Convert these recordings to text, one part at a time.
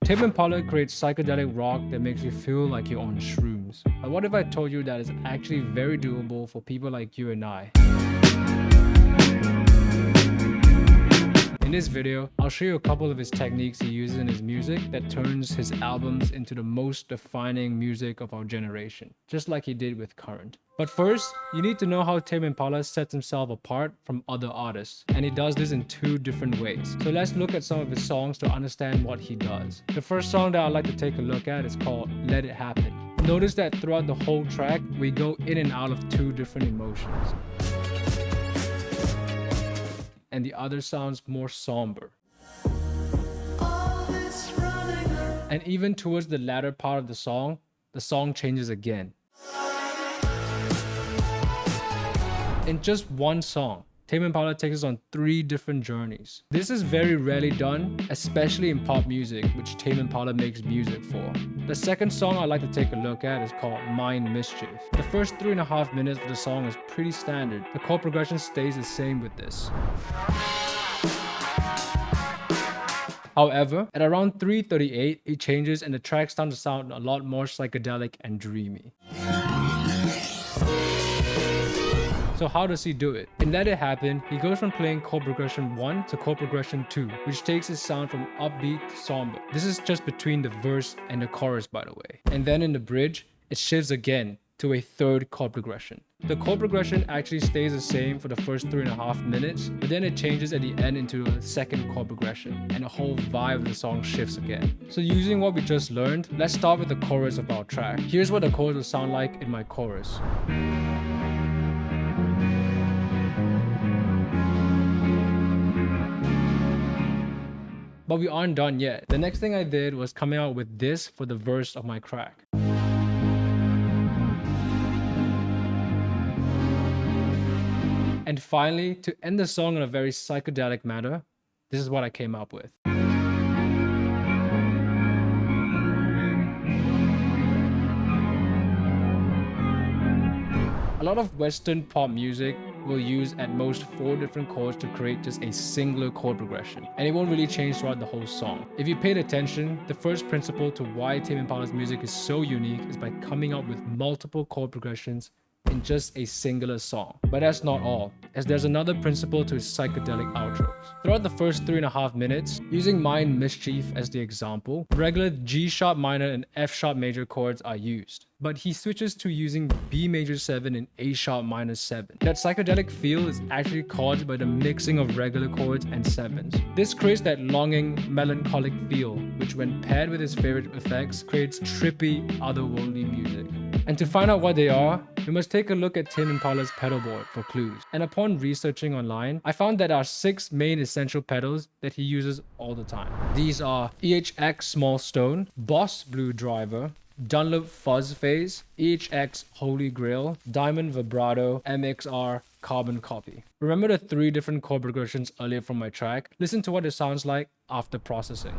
Tame Impala creates psychedelic rock that makes you feel like you're on shrooms. But what if I told you that it's actually very doable for people like you and I? In this video, I'll show you a couple of his techniques he uses in his music that turns his albums into the most defining music of our generation, just like he did with Current. But first, you need to know how Tame Impala sets himself apart from other artists, and he does this in two different ways. So let's look at some of his songs to understand what he does. The first song that I'd like to take a look at is called Let It Happen. Notice that throughout the whole track, we go in and out of two different emotions, and the other sounds more somber. And even towards the latter part of the song changes again. In just one song, Tame Impala takes us on 3 different journeys. This is very rarely done, especially in pop music, which Tame Impala makes music for. The second song I'd like to take a look at is called Mind Mischief. The first 3.5 minutes of the song is pretty standard. The chord progression stays the same with this. However, at around 3:38, it changes and the track starts to sound a lot more psychedelic and dreamy. So how does he do it? In Let It Happen, he goes from playing chord progression 1 to chord progression 2, which takes his sound from upbeat to somber. This is just between the verse and the chorus, by the way. And then in the bridge, it shifts again to a third chord progression. The chord progression actually stays the same for the first 3.5 minutes, but then it changes at the end into a second chord progression, and the whole vibe of the song shifts again. So using what we just learned, let's start with the chorus of our track. Here's what the chorus will sound like in my chorus. But we aren't done yet. The next thing I did was coming out with this for the verse of my track. And finally, to end the song in a very psychedelic manner, this is what I came up with. A lot of Western pop music will use at most 4 different chords to create just a singular chord progression, and it won't really change throughout the whole song. If you paid attention, the first principle to why Tame Impala's music is so unique is by coming up with multiple chord progressions in just a singular song. But that's not all, as there's another principle to his psychedelic outros. Throughout the first 3.5 minutes, using Mind Mischief as the example, regular G sharp minor and F sharp major chords are used. But he switches to using B major 7 and A sharp minor 7. That psychedelic feel is actually caused by the mixing of regular chords and 7s. This creates that longing, melancholic feel, which when paired with his favorite effects, creates trippy, otherworldly music. And to find out what they are, we must take a look at Tame Impala's pedal board for clues. And upon researching online, I found that there are 6 main essential pedals that he uses all the time. These are EHX Small Stone, Boss Blue Driver, Dunlop Fuzz Phase, EHX Holy Grail, Diamond Vibrato, MXR Carbon Copy. Remember the 3 different chord progressions earlier from my track? Listen to what it sounds like after processing.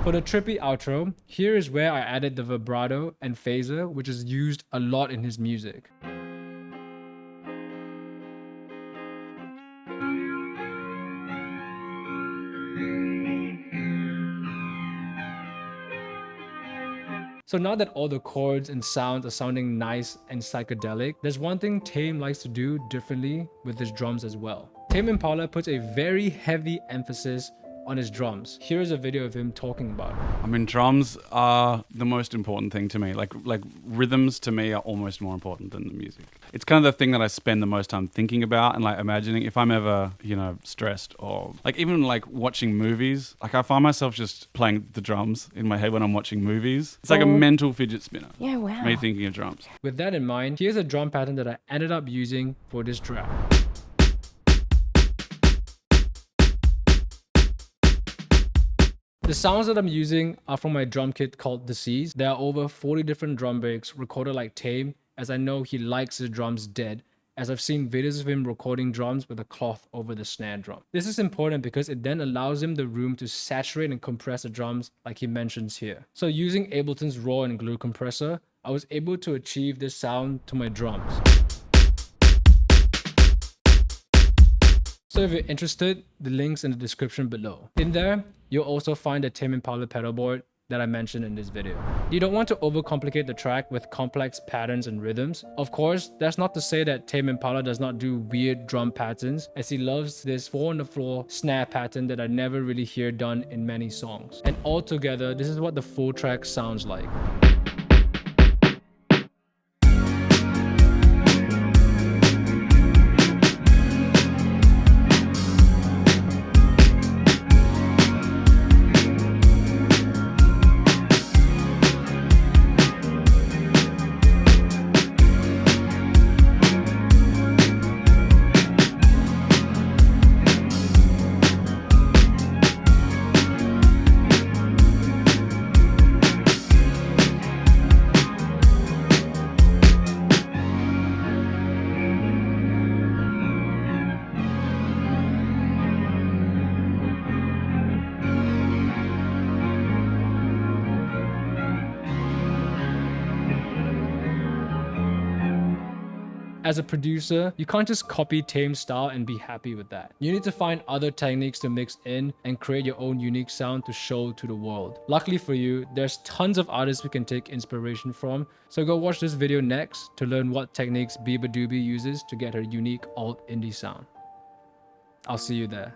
For the trippy outro, here is where I added the vibrato and phaser, which is used a lot in his music. So now that all the chords and sounds are sounding nice and psychedelic, there's one thing Tame likes to do differently with his drums as well. Tame Impala puts a very heavy emphasis on his drums. Here is a video of him talking about it. I mean, drums are the most important thing to me. Like rhythms to me are almost more important than the music. It's kind of the thing that I spend the most time thinking about and like imagining. If I'm ever, stressed or like even like watching movies, like I find myself just playing the drums in my head when I'm watching movies. It's like a mental fidget spinner. Yeah, wow. Me thinking of drums. With that in mind, here's a drum pattern that I ended up using for this track. The sounds that I'm using are from my drum kit called Disease. There are over 40 different drum breaks recorded like Tame, as I know he likes his drums dead, as I've seen videos of him recording drums with a cloth over the snare drum. This is important because it then allows him the room to saturate and compress the drums like he mentions here. So using Ableton's Raw and Glue compressor, I was able to achieve this sound to my drums. So if you're interested, the link's in the description below. In there, you'll also find a Tame Impala pedal board that I mentioned in this video. You don't want to overcomplicate the track with complex patterns and rhythms. Of course, that's not to say that Tame Impala does not do weird drum patterns, as he loves this 4-on-the-floor snare pattern that I never really hear done in many songs. And altogether, this is what the full track sounds like. As a producer, you can't just copy Tame's style and be happy with that. You need to find other techniques to mix in and create your own unique sound to show to the world. Luckily for you, there's tons of artists we can take inspiration from, so go watch this video next to learn what techniques Biba Doobie uses to get her unique alt indie sound. I'll see you there.